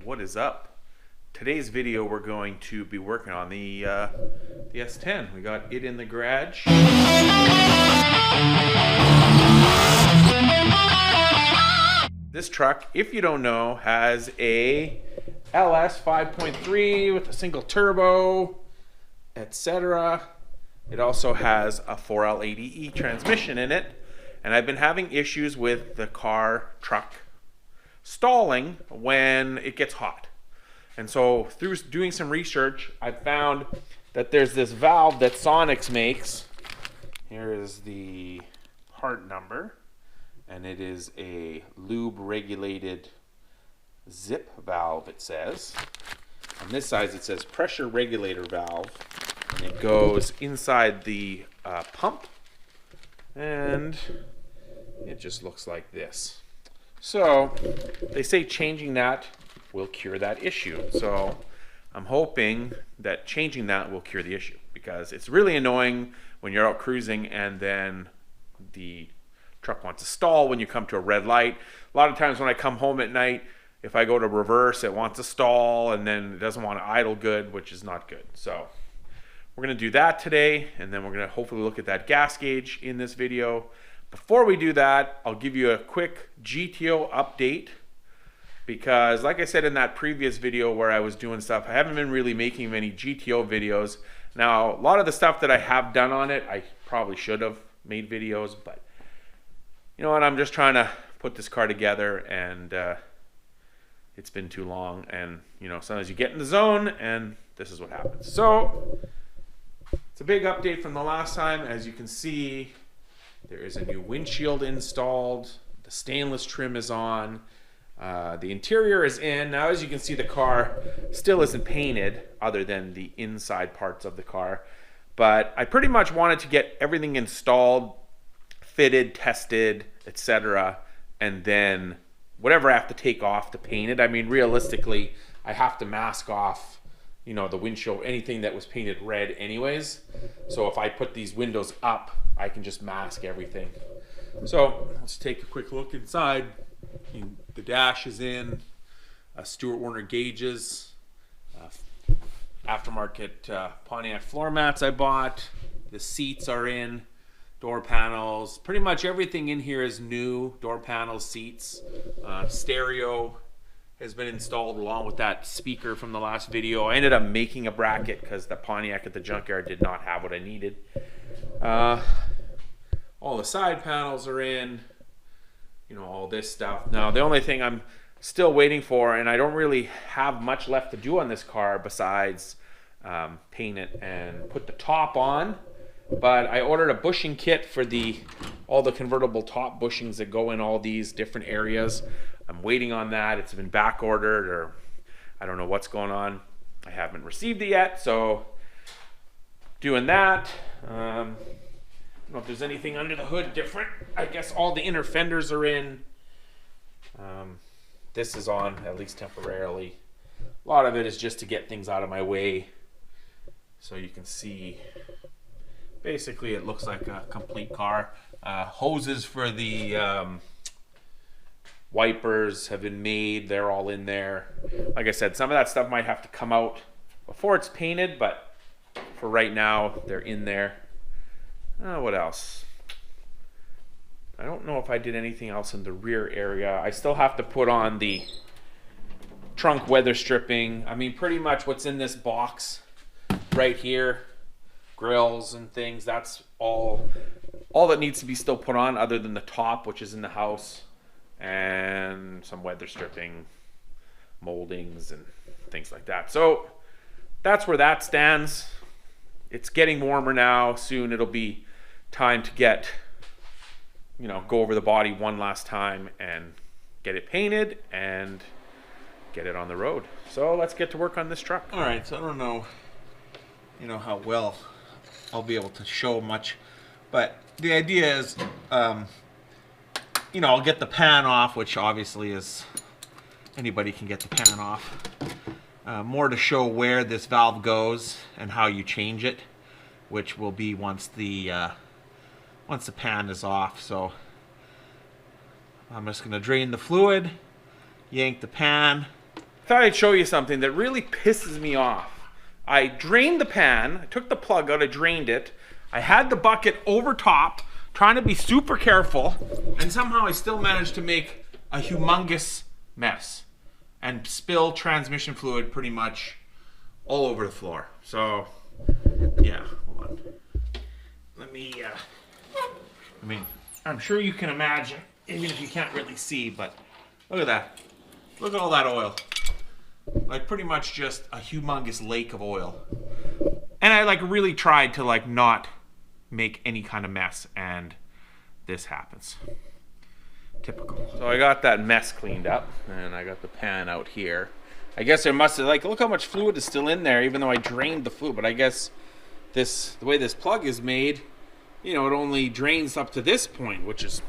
what is up? Today's video we're going to be working on the S10. We got it in the garage. This truck, if you don't know, has a LS 5.3 with a single turbo, etc. It also has a 4L80E transmission in it, and I've been having issues with the truck stalling when it gets hot. And so through doing some research, I found that there's this valve that Sonnax makes. Here is the part number, and it is a lube regulated zip valve, it says. On this side it says pressure regulator valve, and it goes inside the pump, and it just looks like this. So they say changing that will cure that issue. So I'm hoping that changing that will cure the issue, because it's really annoying when you're out cruising and then the truck wants to stall when you come to a red light. A lot of times when I come home at night, if I go to reverse, it wants to stall and then it doesn't want to idle good, which is not good. So we're going to do that today, and then we're going to hopefully look at that gas gauge in this video. Before we do that, I'll give you a quick GTO update, because like I said in that previous video where I was doing stuff, I haven't been really making many GTO videos. Now, a lot of the stuff that I have done on it, I probably should have made videos, but you know what, I'm just trying to put this car together, and it's been too long, and you know, sometimes you get in the zone and this is what happens. So it's a big update from the last time. As you can see, there is a new windshield installed, the stainless trim is on, the interior is in. Now as you can see, the car still isn't painted other than the inside parts of the car, but I pretty much wanted to get everything installed, fitted, tested, etc., and then whatever I have to take off to paint it. I mean, realistically, I have to mask off, you know, the windshield, anything that was painted red anyways. So if I put these windows up, I can just mask everything. So let's take a quick look inside. The dash is in, Stuart Warner gauges, aftermarket Pontiac floor mats I bought. The seats are in, door panels, pretty much everything in here is new. Door panels, seats, stereo has been installed along with that speaker from the last video. I ended up making a bracket because the Pontiac at the junkyard did not have what I needed. All the side panels are in, you know, all this stuff. Now the only thing I'm still waiting for, and I don't really have much left to do on this car besides paint it and put the top on, but I ordered a bushing kit for all the convertible top bushings that go in all these different areas. I'm waiting on that. It's been back ordered, or I don't know what's going on. I haven't received it yet, so doing that. I don't know if there's anything under the hood different. I guess all the inner fenders are in. This is on, at least temporarily. A lot of it is just to get things out of my way. So you can see, basically it looks like a complete car. Hoses for the wipers have been made. They're all in there. Like I said, some of that stuff might have to come out before it's painted, but for right now, they're in there. What else? I don't know if I did anything else in the rear area. I still have to put on the trunk weather stripping. I mean, pretty much what's in this box right here, grills and things, that's all that needs to be still put on, other than the top, which is in the house, and some weather stripping, moldings and things like that. So that's where that stands. It's getting warmer now. Soon it'll be time to get, you know, go over the body one last time and get it painted and get it on the road. So let's get to work on this truck. All right, so I don't know, you know, how well I'll be able to show much, but the idea is, you know, I'll get the pan off, which obviously is, anybody can get the pan off. More to show where this valve goes and how you change it, which will be once the pan is off. So I'm just going to drain the fluid, yank the pan, thought I'd show you something that really pisses me off. I drained the pan, I took the plug out, I drained it. I had the bucket over top, trying to be super careful, and somehow I still managed to make a humongous mess and spill transmission fluid pretty much all over the floor. So, yeah, hold on. Let me, I mean, I'm sure you can imagine, even if you can't really see, but look at that. Look at all that oil. Like pretty much just a humongous lake of oil. And I like really tried to like not make any kind of mess, and this happens. Typical. So I got that mess cleaned up, and I got the pan out here. I guess there must have, like, look how much fluid is still in there, even though I drained the fluid. But I guess this, the way this plug is made, you know, it only drains up to this point, which is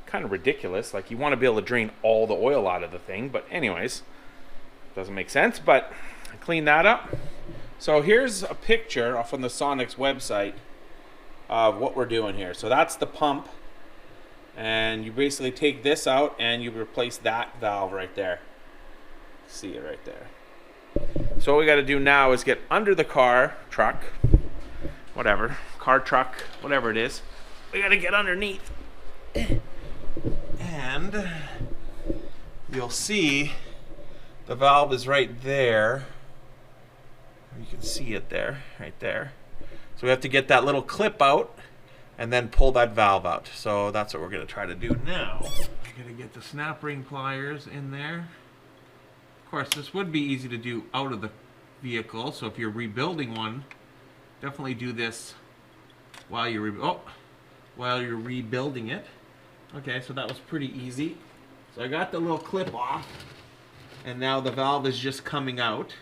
kind of ridiculous. Like, you want to be able to drain all the oil out of the thing, but anyways, doesn't make sense. But I cleaned that up. So here's a picture off on the Sonnax website of what we're doing here. So that's the pump, and you basically take this out and you replace that valve right there. See it right there. So what we got to do now is get under the car, truck, whatever, car, truck, whatever it is. We got to get underneath, and you'll see the valve is right there. You can see it there, right there. So we have to get that little clip out and then pull that valve out. So that's what we're going to try to do now. I'm going to get the snap ring pliers in there. Of course, this would be easy to do out of the vehicle. So if you're rebuilding one, definitely do this while you're rebuilding it. Okay, so that was pretty easy. So I got the little clip off, and now the valve is just coming out.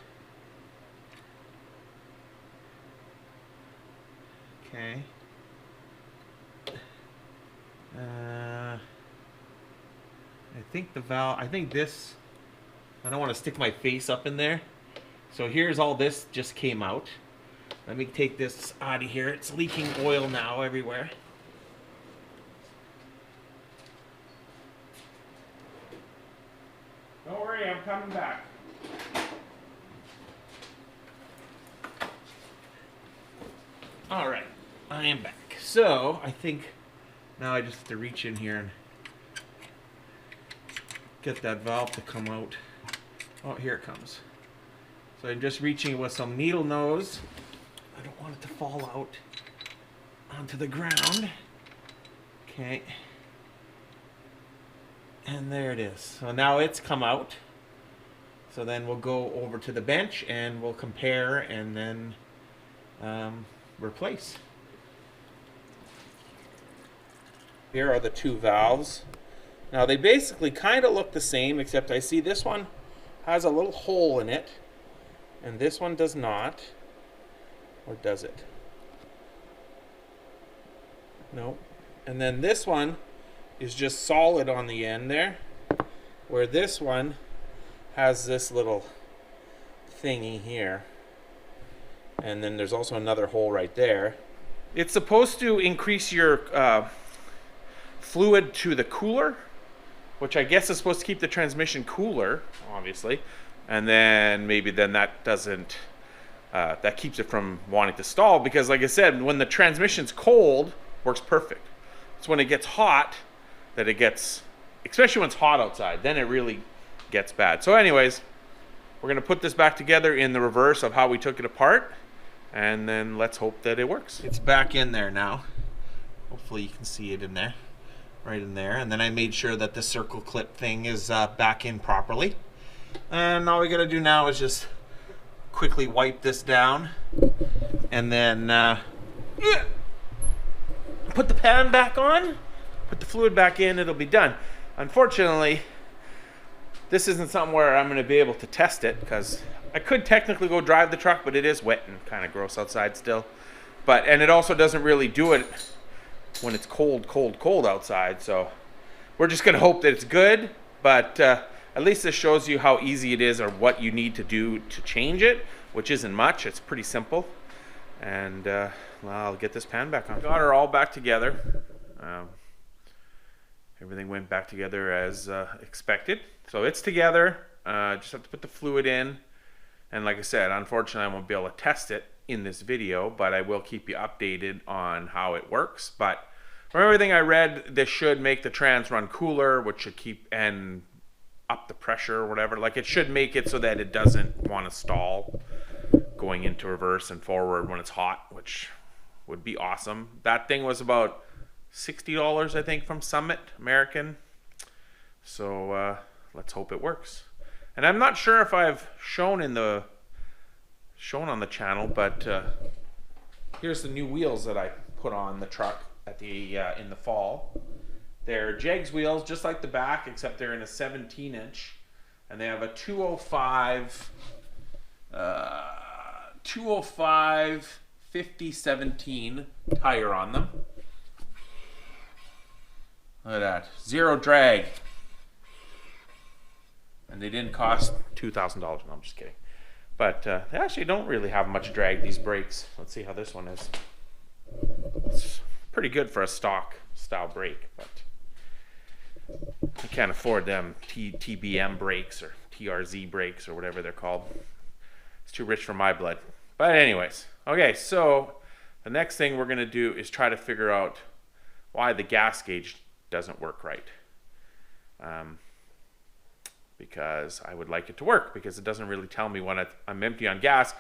Okay. I think the valve, I think this, I don't want to stick my face up in there. So here's all this just came out. Let me take this out of here. It's leaking oil now everywhere. Don't worry, I'm coming back. All right, I am back. So I think now I just have to reach in here and get that valve to come out. Oh, here it comes. So I'm just reaching with some needle nose. I don't want it to fall out onto the ground. Okay. And there it is. So now it's come out. So then we'll go over to the bench and we'll compare and then replace. Here are the two valves. Now they basically kind of look the same, except I see this one has a little hole in it and this one does not. Or does it? No. And then this one is just solid on the end there, where this one has this little thingy here. And then there's also another hole right there. It's supposed to increase your fluid to the cooler, which I guess is supposed to keep the transmission cooler, obviously. And then maybe then that doesn't, that keeps it from wanting to stall, because like I said, when the transmission's cold, works perfect. It's when it gets hot that it gets, especially when it's hot outside, then it really gets bad. So anyways, we're gonna put this back together in the reverse of how we took it apart, and then let's hope that it works. It's back in there now. Hopefully you can see it in there, right in there. And then I made sure that the circle clip thing is back in properly. And all we gotta do now is just quickly wipe this down, and then put the pan back on, put the fluid back in, it'll be done. Unfortunately, this isn't something where I'm going to be able to test it, because I could technically go drive the truck, but it is wet and kind of gross outside still. And it also doesn't really do it when it's cold outside. So we're just going to hope that it's good, but at least this shows you how easy it is or what you need to do to change it, which isn't much. It's pretty simple. And well, I'll get this pan back on. Got her all back together. Everything went back together as expected. So it's together. Just have to put the fluid in. And like I said, unfortunately, I won't be able to test it in this video, but I will keep you updated on how it works. But from everything I read, this should make the trans run cooler, which should keep and up the pressure or whatever. Like, it should make it so that it doesn't want to stall going into reverse and forward when it's hot, which would be awesome. That thing was about $60, I think, from Summit American. So let's hope it works. And I'm not sure if I've shown on the channel, but here's the new wheels that I put on the truck at the in the fall. They're Jegs wheels, just like the back, except they're in a 17-inch, and they have a 205 50/17 tire on them. Look at that, zero drag, and they didn't cost $2,000. No, I'm just kidding. But they actually don't really have much drag, these brakes. Let's see how this one is. It's pretty good for a stock style brake, but I can't afford them TBM brakes or TRZ brakes or whatever they're called. It's too rich for my blood. But anyways, okay, so the next thing we're gonna do is try to figure out why the gas gauge doesn't work right. Because I would like it to work, because it doesn't really tell me when I'm empty on gas.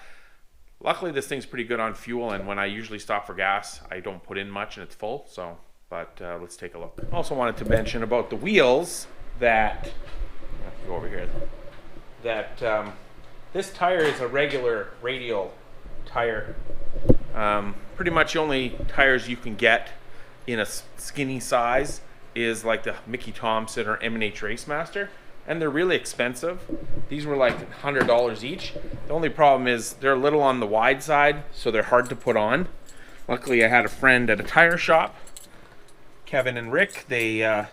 Luckily, this thing's pretty good on fuel, and when I usually stop for gas, I don't put in much and it's full. So, but let's take a look. Also wanted to mention about the wheels that, I have to go over here, that this tire is a regular radial tire. Pretty much the only tires you can get in a skinny size is like the Mickey Thompson or M&H Racemaster. And they're really expensive. These were like $100 each. The only problem is they're a little on the wide side, so they're hard to put on. Luckily, I had a friend at a tire shop, Kevin and Rick. They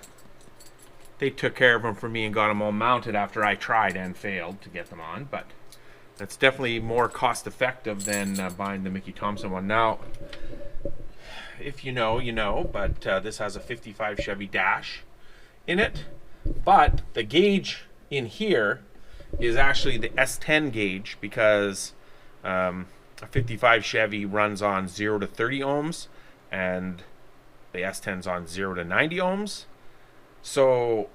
took care of them for me and got them all mounted after I tried and failed to get them on. But that's definitely more cost effective than buying the Mickey Thompson one. Now, if you know, you know, but this has a 55 Chevy dash in it. But the gauge in here is actually the S10 gauge, because a 55 Chevy runs on 0 to 30 ohms and the S10's on 0 to 90 ohms. So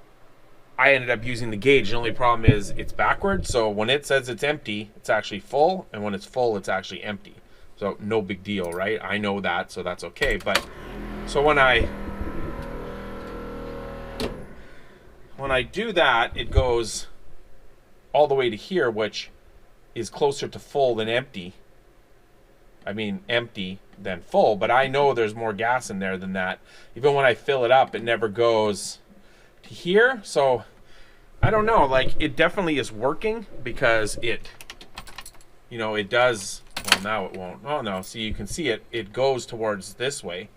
I ended up using the gauge. The only problem is it's backwards, so when it says it's empty, it's actually full, and when it's full, it's actually empty. So no big deal, right? I know that, so that's okay. But so when I do that, it goes all the way to here, which is closer to full than empty. I mean, empty than full, but I know there's more gas in there than that. Even when I fill it up, it never goes to here. So I don't know, like, it definitely is working, because it, you know, it does. Well, now it won't. Oh no, see, you can see it goes towards this way.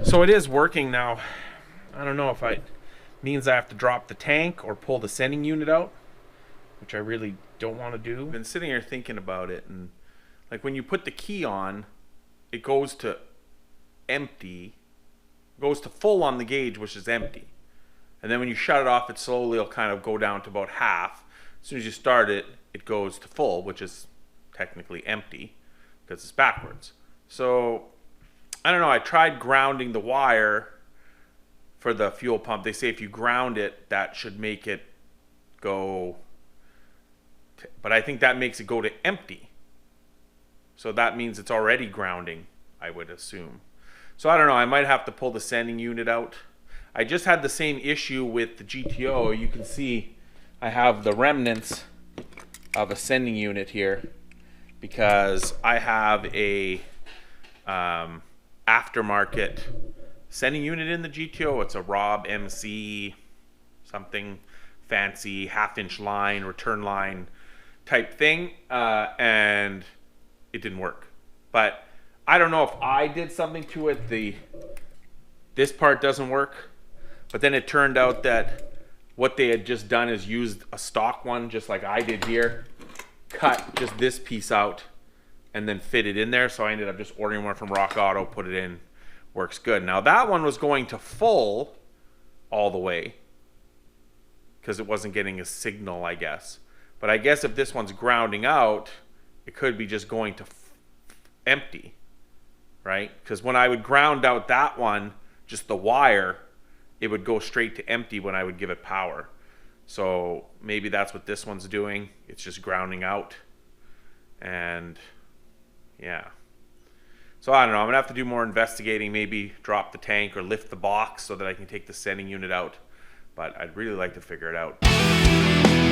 So it is working now. I don't know if means I have to drop the tank or pull the sending unit out, which I really don't want to do. I've been sitting here thinking about it, and like when you put the key on, it goes to empty, goes to full on the gauge, which is empty. And then when you shut it off, it slowly will kind of go down to about half. As soon as you start it, it goes to full, which is technically empty because it's backwards. So I don't know, I tried grounding the wire for the fuel pump. They say if you ground it, that should make it go but I think that makes it go to empty, so that means it's already grounding, I would assume. So I don't know, I might have to pull the sending unit out. I just had the same issue with the GTO. You can see I have the remnants of a sending unit here, because I have a aftermarket sending unit in the GTO. It's a Rob MC something fancy, half-inch line, return line type thing, and it didn't work. But I don't know if I did something to it. This part doesn't work, but then it turned out that what they had just done is used a stock one, just like I did here, cut just this piece out and then fit it in there. So I ended up just ordering one from Rock Auto, put it in, works good. Now that one was going to full all the way, because it wasn't getting a signal, I guess. But I guess if this one's grounding out, it could be just going to empty, right? Because when I would ground out that one, just the wire, it would go straight to empty when I would give it power. So maybe that's what this one's doing. It's just grounding out. And yeah. So I don't know. I'm going to have to do more investigating, maybe drop the tank or lift the box so that I can take the sending unit out. But I'd really like to figure it out.